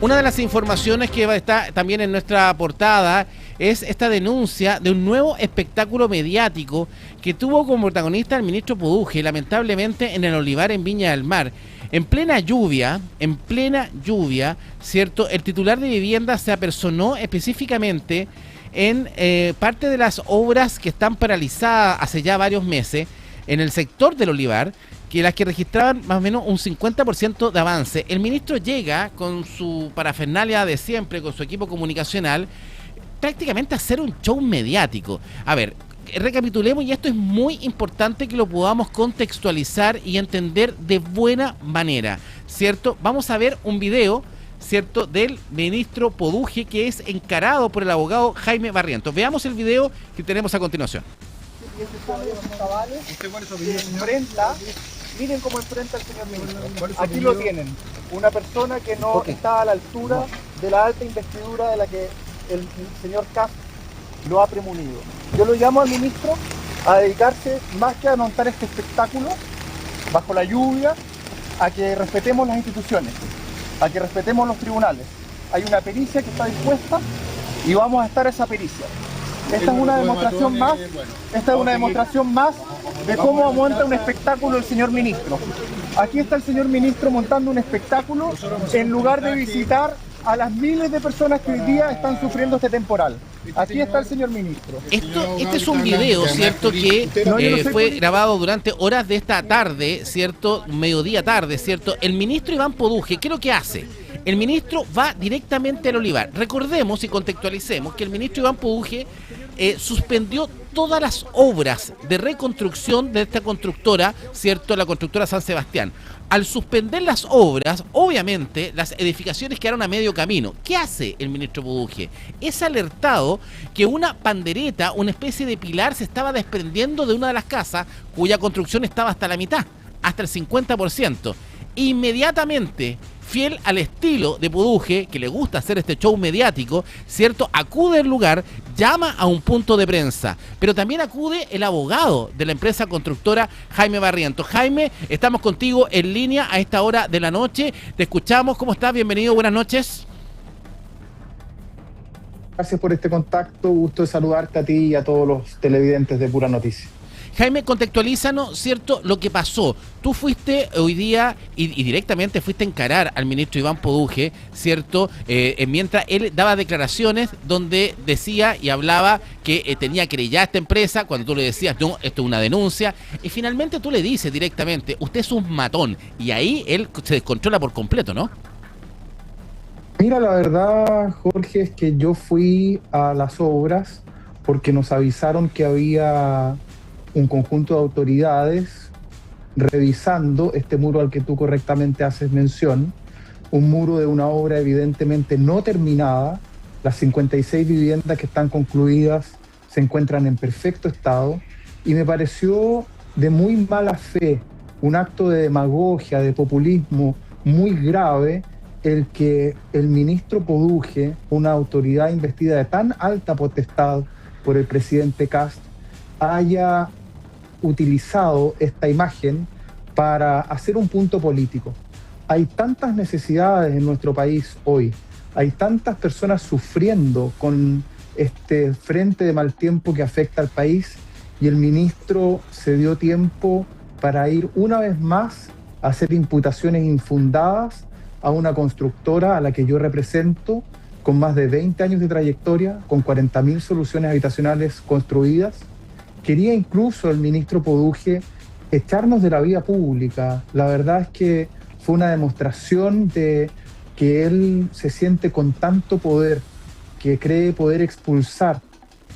Una de las informaciones que está también en nuestra portada es esta denuncia de un nuevo espectáculo mediático que tuvo como protagonista el ministro Poduje, lamentablemente en el Olivar en Viña del Mar. En plena lluvia, ¿cierto? El titular de vivienda se apersonó específicamente en parte de las obras que están paralizadas hace ya varios meses en el sector del Olivar, que las que registraban más o menos un 50% de avance. El ministro llega con su parafernalia de siempre, con su equipo comunicacional, prácticamente a hacer un show mediático. A ver, recapitulemos, y esto es muy importante que lo podamos contextualizar y entender de buena manera, ¿cierto? Vamos a ver un video, ¿cierto?, del ministro Poduje, que es encarado por el abogado Jaime Barrientos. Veamos el video que tenemos a continuación. Miren cómo enfrenta el señor ministro. Aquí lo tienen, una persona que no está a la altura de la alta investidura de la que el señor Kast lo ha premunido. Yo lo llamo al ministro a dedicarse, más que a montar este espectáculo bajo la lluvia, a que respetemos las instituciones, a que respetemos los tribunales. Hay una pericia que está dispuesta y vamos a estar a esa pericia. Esta es una demostración más de cómo monta un espectáculo el señor ministro. Aquí está el señor ministro montando un espectáculo en lugar de visitar a las miles de personas que hoy día están sufriendo este temporal. Aquí está el señor ministro. Este es un video, ¿cierto?, que fue grabado durante horas de esta tarde, ¿cierto?, mediodía tarde, ¿cierto? El ministro Iván Poduje, ¿qué es lo que hace? El ministro va directamente al Olivar. Recordemos y contextualicemos que el ministro Iván Poduje suspendió todas las obras de reconstrucción de esta constructora, ¿cierto?, la constructora San Sebastián. Al suspender las obras, obviamente, las edificaciones quedaron a medio camino. ¿Qué hace el ministro Poduje? Es alertado que una pandereta, una especie de pilar, se estaba desprendiendo de una de las casas cuya construcción estaba hasta la mitad, hasta el 50%. Inmediatamente, fiel al estilo de Poduje, que le gusta hacer este show mediático, ¿cierto?, acude al lugar, llama a un punto de prensa, pero también acude el abogado de la empresa constructora, Jaime Barrientos. Jaime, estamos contigo en línea a esta hora de la noche, te escuchamos, ¿cómo estás? Bienvenido, buenas noches. Gracias por este contacto, gusto de saludarte a ti y a todos los televidentes de Pura Noticia. Jaime, contextualízanos, ¿cierto?, lo que pasó. Tú fuiste hoy día y directamente fuiste a encarar al ministro Iván Poduje, ¿cierto?, mientras él daba declaraciones donde decía y hablaba que tenía querellada esta empresa, cuando tú le decías, no, esto es una denuncia, y finalmente tú le dices directamente, usted es un matón, y ahí él se descontrola por completo, ¿no? Mira, la verdad, Jorge, es que yo fui a las obras porque nos avisaron que había un conjunto de autoridades revisando este muro al que tú correctamente haces mención, un muro de una obra evidentemente no terminada. Las 56 viviendas que están concluidas se encuentran en perfecto estado y me pareció de muy mala fe, un acto de demagogia, de populismo muy grave, el que el ministro Poduje, una autoridad investida de tan alta potestad por el presidente Kast, haya utilizado esta imagen para hacer un punto político. Hay tantas necesidades en nuestro país hoy, hay tantas personas sufriendo con este frente de mal tiempo que afecta al país, y el ministro se dio tiempo para ir una vez más a hacer imputaciones infundadas a una constructora a la que yo represento, con más de 20 años de trayectoria, con 40.000 soluciones habitacionales construidas. Quería incluso el ministro Poduje echarnos de la vía pública. La verdad es que fue una demostración de que él se siente con tanto poder, que cree poder expulsar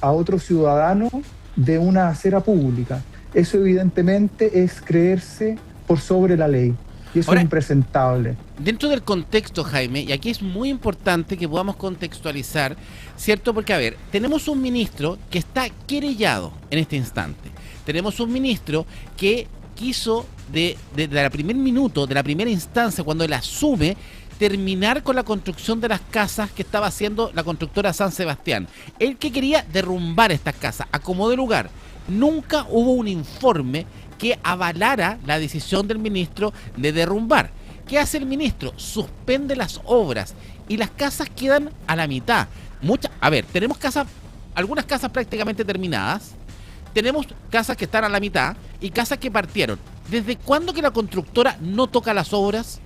a otro ciudadano de una acera pública. Eso evidentemente es creerse por sobre la ley. Y eso es impresentable. Dentro del contexto, Jaime, y aquí es muy importante que podamos contextualizar, ¿cierto? Porque, a ver, tenemos un ministro que está querellado en este instante. Tenemos un ministro que quiso, desde el primer minuto, de la primera instancia, cuando él asume, terminar con la construcción de las casas que estaba haciendo la constructora San Sebastián. Él que quería derrumbar estas casas, a como de lugar. Nunca hubo un informe que avalara la decisión del ministro de derrumbar. ¿Qué hace el ministro? Suspende las obras y las casas quedan a la mitad. Tenemos algunas casas prácticamente terminadas, tenemos casas que están a la mitad y casas que partieron. ¿Desde cuándo que la constructora no toca las obras?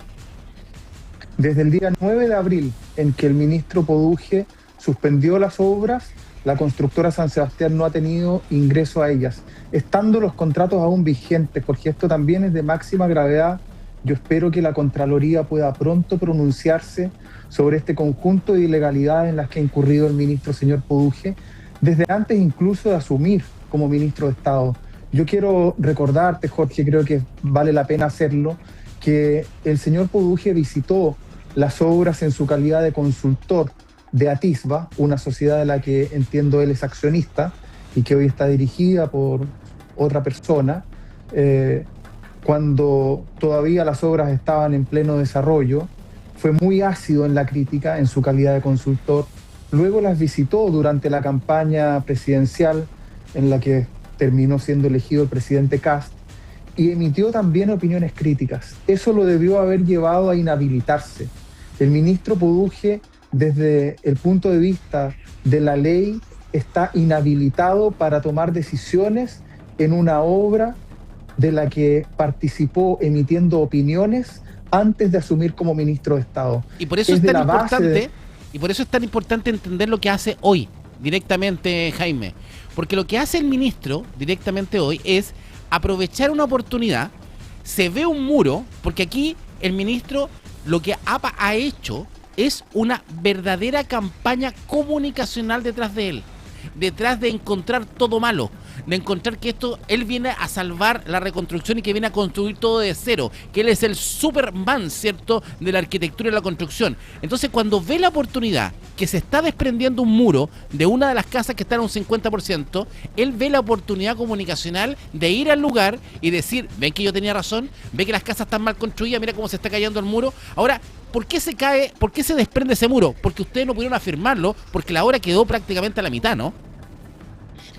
Desde el día 9 de abril, en que el ministro Poduje suspendió las obras, la constructora San Sebastián no ha tenido ingreso a ellas, estando los contratos aún vigentes, porque esto también es de máxima gravedad. Yo espero que la Contraloría pueda pronto pronunciarse sobre este conjunto de ilegalidades en las que ha incurrido el ministro señor Poduje, desde antes incluso de asumir como ministro de Estado. Yo quiero recordarte, Jorge, creo que vale la pena hacerlo, que el señor Poduje visitó las obras en su calidad de consultor de Atisba, una sociedad de la que entiendo él es accionista y que hoy está dirigida por otra persona, cuando todavía las obras estaban en pleno desarrollo. Fue muy ácido en la crítica en su calidad de consultor. Luego las visitó durante la campaña presidencial en la que terminó siendo elegido el presidente Kast y emitió también opiniones críticas. Eso lo debió haber llevado a inhabilitarse. El ministro Poduje, desde el punto de vista de la ley, está inhabilitado para tomar decisiones en una obra de la que participó emitiendo opiniones antes de asumir como ministro de Estado. Y por eso es tan importante, y por eso es tan importante entender lo que hace hoy directamente Jaime, porque lo que hace el ministro directamente hoy es aprovechar una oportunidad. Se ve un muro, porque aquí el ministro lo que ha hecho es una verdadera campaña comunicacional detrás de él, detrás de encontrar todo malo, de encontrar que él viene a salvar la reconstrucción y que viene a construir todo de cero, que él es el Superman, ¿cierto?, de la arquitectura y la construcción. Entonces, cuando ve la oportunidad que se está desprendiendo un muro de una de las casas que está en un 50%, él ve la oportunidad comunicacional de ir al lugar y decir, ven que yo tenía razón, ve que las casas están mal construidas, mira cómo se está cayendo el muro. Ahora, ¿por qué se cae? ¿Por qué se desprende ese muro? Porque ustedes no pudieron afirmarlo, porque la obra quedó prácticamente a la mitad, ¿no?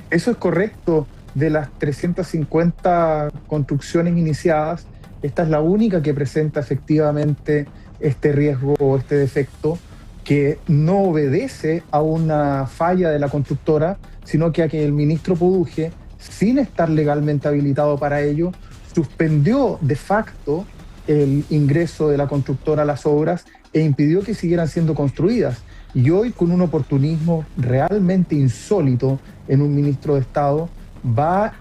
Eso es correcto. De las 350 construcciones iniciadas, esta es la única que presenta efectivamente este riesgo o este defecto, que no obedece a una falla de la constructora, sino que a que el ministro Poduje, sin estar legalmente habilitado para ello, suspendió de facto el ingreso de la constructora a las obras e impidió que siguieran siendo construidas. Y hoy, con un oportunismo realmente insólito en un ministro de Estado,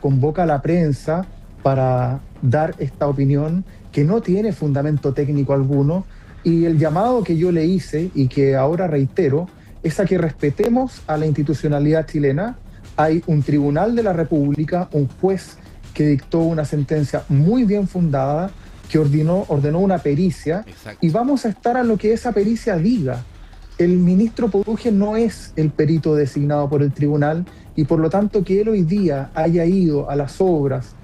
convoca a la prensa para dar esta opinión que no tiene fundamento técnico alguno, y el llamado que yo le hice y que ahora reitero es a que respetemos a la institucionalidad chilena. Hay un tribunal de la República, un juez que dictó una sentencia muy bien fundada, que ordenó una pericia. Exacto. Y vamos a estar a lo que esa pericia diga. El ministro Poduje no es el perito designado por el tribunal, y por lo tanto que él hoy día haya ido a las obras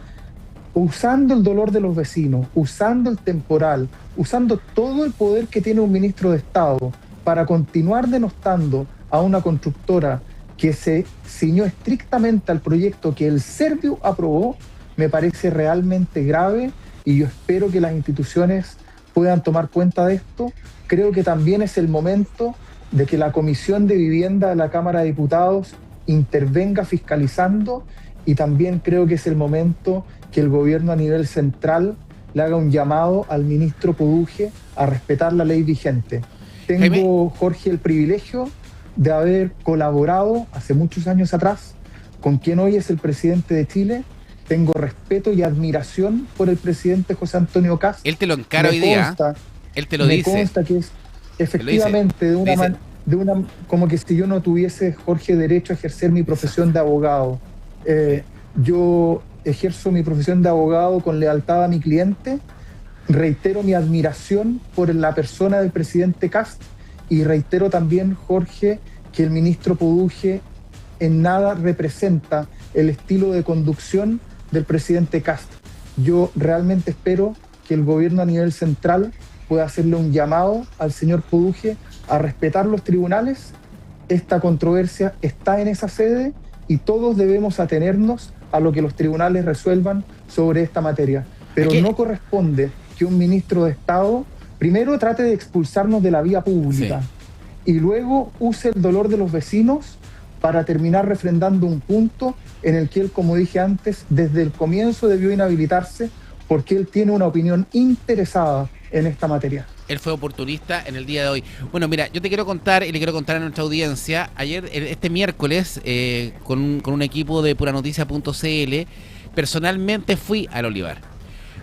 usando el dolor de los vecinos, usando el temporal, usando todo el poder que tiene un ministro de Estado para continuar denostando a una constructora que se ciñó estrictamente al proyecto que el Serviu aprobó, me parece realmente grave, y yo espero que las instituciones puedan tomar cuenta de esto. Creo que también es el momento de que la Comisión de Vivienda de la Cámara de Diputados intervenga fiscalizando, y también creo que es el momento que el gobierno a nivel central le haga un llamado al ministro Poduje a respetar la ley vigente. Tengo, Jorge, el privilegio de haber colaborado hace muchos años atrás con quien hoy es el presidente de Chile. Tengo respeto y admiración por el presidente José Antonio Kast. Él te lo encara hoy día. Él te lo dice. Me consta que es efectivamente de una como que si yo no tuviese, Jorge, derecho a ejercer mi profesión de abogado. Yo ejerzo mi profesión de abogado con lealtad a mi cliente. Reitero mi admiración por la persona del presidente Kast, y reitero también, Jorge, que el ministro Poduje en nada representa el estilo de conducción del presidente Kast. Yo realmente espero que el gobierno a nivel central pueda hacerle un llamado al señor Poduje a respetar los tribunales. Esta controversia está en esa sede y todos debemos atenernos a lo que los tribunales resuelvan sobre esta materia. Pero no corresponde que un ministro de Estado primero trate de expulsarnos de la vía pública y luego use el dolor de los vecinos para terminar refrendando un punto en el que él, como dije antes, desde el comienzo debió inhabilitarse porque él tiene una opinión interesada en esta materia. Él fue oportunista en el día de hoy. Bueno, mira, yo te quiero contar y le quiero contar a nuestra audiencia, ayer, este miércoles, con un equipo de puranoticia.cl, personalmente fui al Olivar.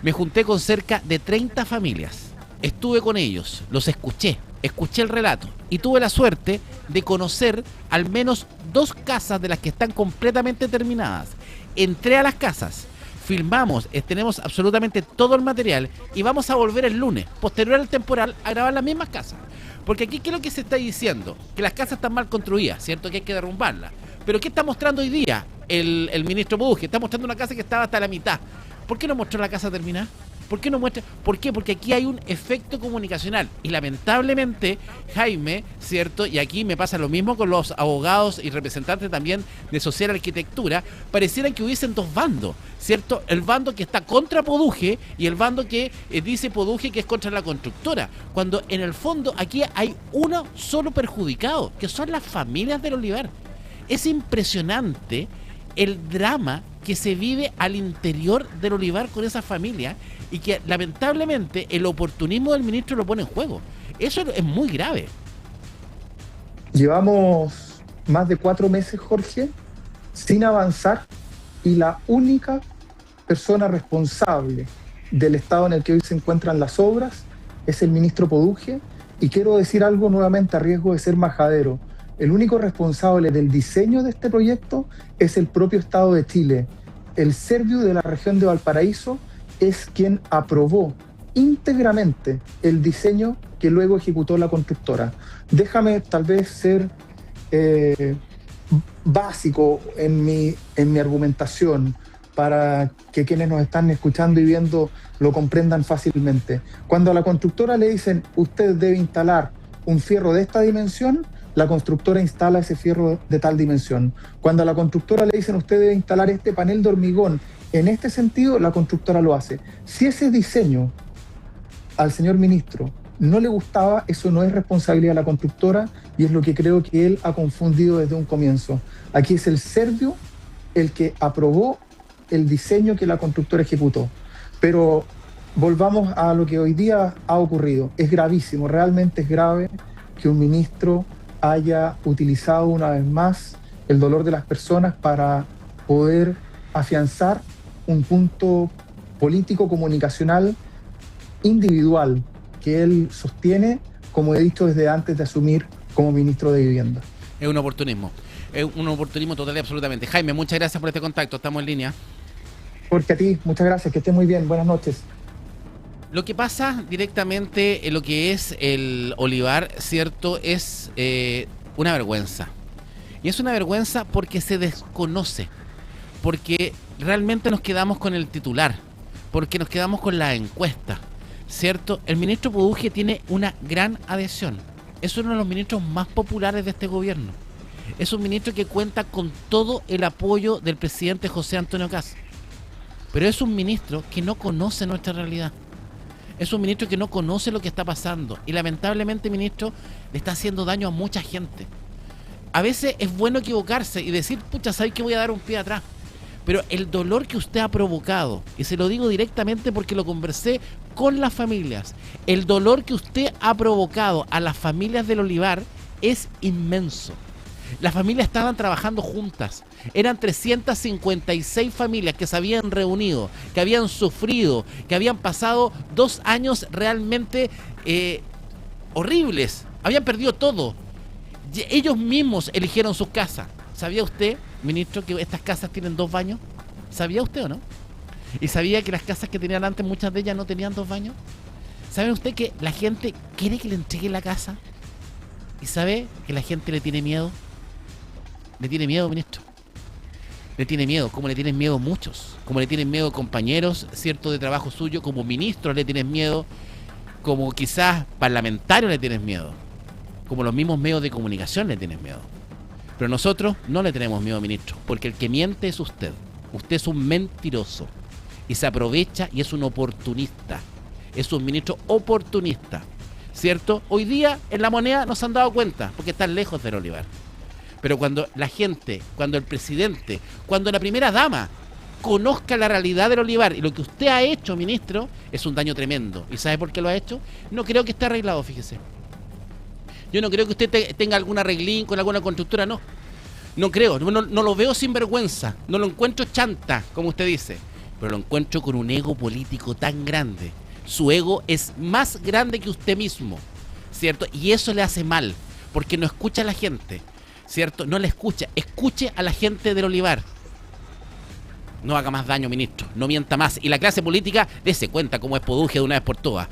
Me junté con cerca de 30 familias. Estuve con ellos, los escuché el relato y tuve la suerte de conocer al menos 2 casas de las que están completamente terminadas. Entré a las casas, filmamos, tenemos absolutamente todo el material y vamos a volver el lunes, posterior al temporal, a grabar las mismas casas. Porque aquí, ¿qué es lo que se está diciendo? Que las casas están mal construidas, ¿cierto? Que hay que derrumbarlas. Pero ¿qué está mostrando hoy día el ministro Budge? Está mostrando una casa que estaba hasta la mitad. ¿Por qué no mostró la casa terminada? ¿Por qué no muestra? ¿Por qué? Porque aquí hay un efecto comunicacional y lamentablemente, Jaime, ¿cierto? Y aquí me pasa lo mismo con los abogados y representantes también de Social Arquitectura, parecieran que hubiesen 2 bandos, ¿cierto? El bando que está contra Budge y el bando que dice Budge que es contra la constructora, cuando en el fondo aquí hay uno solo perjudicado, que son las familias del Olivar. Es impresionante el drama que se vive al interior del Olivar con esa familia y que lamentablemente el oportunismo del ministro lo pone en juego. Eso es muy grave. Llevamos más de 4 meses, Jorge, sin avanzar y la única persona responsable del estado en el que hoy se encuentran las obras es el ministro Budge, y quiero decir algo nuevamente a riesgo de ser majadero. El único responsable del diseño de este proyecto es el propio Estado de Chile. El Serviu de la región de Valparaíso es quien aprobó íntegramente el diseño que luego ejecutó la constructora. Déjame tal vez ser básico en mi argumentación para que quienes nos están escuchando y viendo lo comprendan fácilmente. Cuando a la constructora le dicen usted debe instalar un fierro de esta dimensión, la constructora instala ese fierro de tal dimensión. Cuando a la constructora le dicen usted debe instalar este panel de hormigón en este sentido, la constructora lo hace. Si ese diseño al señor ministro no le gustaba, eso no es responsabilidad de la constructora y es lo que creo que él ha confundido desde un comienzo. Aquí es el Serviu el que aprobó el diseño que la constructora ejecutó. Pero volvamos a lo que hoy día ha ocurrido. Es gravísimo, realmente es grave que un ministro haya utilizado una vez más el dolor de las personas para poder afianzar un punto político comunicacional individual que él sostiene, como he dicho desde antes de asumir como ministro de Vivienda. Es un oportunismo total y absolutamente. Jaime, muchas gracias por este contacto, estamos en línea. Porque a ti, muchas gracias, que estés muy bien, buenas noches. Lo que pasa directamente en lo que es el Olivar, ¿cierto? Es una vergüenza. Y es una vergüenza porque se desconoce. Porque realmente nos quedamos con el titular. Porque nos quedamos con la encuesta, ¿cierto? El ministro Budge tiene una gran adhesión. Es uno de los ministros más populares de este gobierno. Es un ministro que cuenta con todo el apoyo del presidente José Antonio Kast. Pero es un ministro que no conoce nuestra realidad. Es un ministro que no conoce lo que está pasando. Y lamentablemente, ministro, le está haciendo daño a mucha gente. A veces es bueno equivocarse y decir, pucha, ¿sabes que voy a dar un pie atrás? Pero el dolor que usted ha provocado, y se lo digo directamente porque lo conversé con las familias, el dolor que usted ha provocado a las familias del Olivar es inmenso. Las familias estaban trabajando juntas. Eran 356 familias que se habían reunido, que habían sufrido, que habían pasado 2 años realmente horribles. Habían perdido todo. Ellos mismos eligieron sus casas. ¿Sabía usted, ministro, que estas casas tienen 2 baños? ¿Sabía usted o no? ¿Y sabía que las casas que tenían antes, muchas de ellas no tenían 2 baños? ¿Sabe usted que la gente quiere que le entregue la casa? ¿Y sabe que la gente le tiene miedo? Le tiene miedo, ministro. Le tiene miedo, como le tienen miedo muchos. Como le tienen miedo compañeros, cierto, de trabajo suyo, como ministro le tienes miedo, como quizás parlamentarios le tienes miedo, como los mismos medios de comunicación le tienes miedo. Pero nosotros no le tenemos miedo, ministro, porque el que miente es usted. Usted es un mentiroso y se aprovecha y es un oportunista. es un ministro oportunista, ¿cierto? Hoy día en La Moneda no se han dado cuenta, porque están lejos del olivar. Pero cuando la gente, cuando el presidente, cuando la primera dama conozca la realidad del olivar y lo que usted ha hecho, ministro, es un daño tremendo. ¿Y sabe por qué lo ha hecho? No creo que esté arreglado, fíjese. Yo no creo que usted tenga algún arreglín con alguna constructora, no. No creo, no lo veo sin vergüenza, no lo encuentro chanta, como usted dice, pero lo encuentro con un ego político tan grande. Su ego es más grande que usted mismo, ¿cierto? Y eso le hace mal, porque no escucha a la gente, ¿cierto? No la escucha, escuche a la gente del olivar. No haga más daño, ministro, no mienta más. Y la clase política, dése cuenta cómo es poduje de una vez por todas.